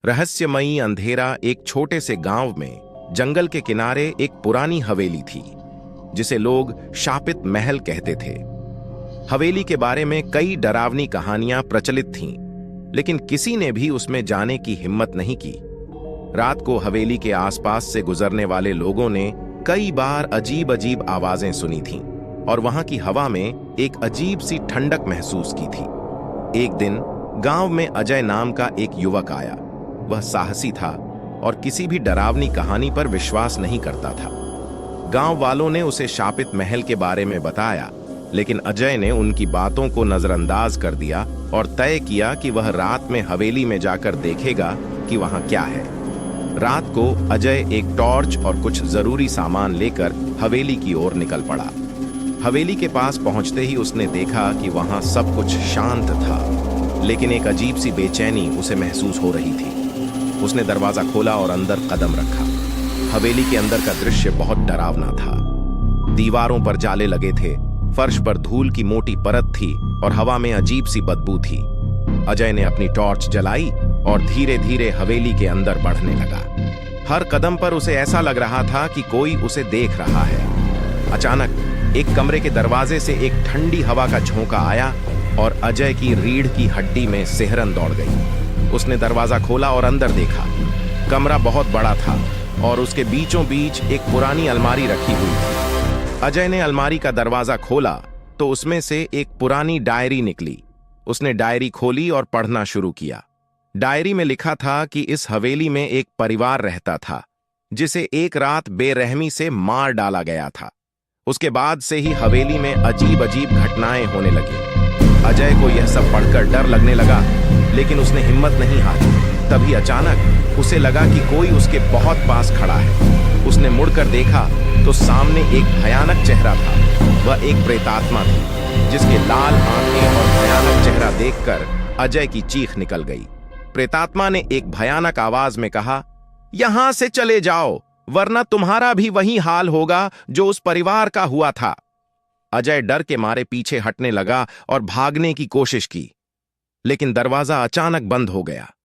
रहस्यमयी अंधेरा एक छोटे से गांव में जंगल के किनारे एक पुरानी हवेली थी जिसे लोग शापित महल कहते थे। हवेली के बारे में कई डरावनी कहानियां प्रचलित थीं, लेकिन किसी ने भी उसमें जाने की हिम्मत नहीं की। रात को हवेली के आसपास से गुजरने वाले लोगों ने कई बार अजीब अजीब आवाजें सुनी थीं और वहां की हवा में एक अजीब सी ठंडक महसूस की थी। एक दिन गांव में अजय नाम का एक युवक आया। वह साहसी था और किसी भी डरावनी कहानी पर विश्वास नहीं करता था। गांव वालों ने उसे शापित महल के बारे में बताया, लेकिन अजय ने उनकी बातों को नजरअंदाज कर दिया और तय किया कि वह रात में हवेली में जाकर देखेगा कि वहां क्या है। रात को अजय एक टॉर्च और कुछ जरूरी सामान लेकर हवेली की ओर निकल पड़ा। हवेली के पास पहुंचते ही उसने देखा कि वहां सब कुछ शांत था, लेकिन एक अजीब सी बेचैनी उसे महसूस हो रही थी। उसने दरवाजा खोला और अंदर कदम रखा। हवेली के अंदर का दृश्य बहुत डरावना था। दीवारों पर जाले लगे थे, फर्श पर धूल की मोटी परत थी और हवा में अजीब सी बदबू थी। अजय ने अपनी टॉर्च जलाई और धीरे धीरे हवेली के अंदर बढ़ने लगा। हर कदम पर उसे ऐसा लग रहा था कि कोई उसे देख रहा है। अचानक एक कमरे के दरवाजे से एक ठंडी हवा का झोंका आया और अजय की रीढ़ की हड्डी में सिहरन दौड़ गई। उसने दरवाजा खोला और अंदर देखा। कमरा बहुत बड़ा था और उसके बीचों बीच एक पुरानी अलमारी रखी हुई थी। अजय ने अलमारी का दरवाजा खोला तो उसमें से एक पुरानी डायरी निकली। उसने डायरी खोली और पढ़ना शुरू किया। डायरी में लिखा था कि इस हवेली में एक परिवार रहता था जिसे एक रात बेरहमी से मार डाला गया था। उसके बाद से ही हवेली में अजीब अजीब घटनाएं होने लगी। अजय को यह सब पढ़कर डर लगने लगा, लेकिन उसने हिम्मत नहीं हारी। तभी अचानक उसे लगा कि कोई उसके बहुत पास खड़ा है। उसने मुड़कर देखा तो सामने एक भयानक चेहरा था। वह एक प्रेतात्मा थी जिसके लाल आंखें और भयानक चेहरा देखकर अजय की चीख निकल गई। प्रेतात्मा ने एक भयानक आवाज में कहा, "यहां से चले जाओ, वरना तुम्हारा भी वही हाल होगा जो उस परिवार का हुआ था।" अजय डर के मारे पीछे हटने लगा और भागने की कोशिश की, लेकिन दरवाजा अचानक बंद हो गया।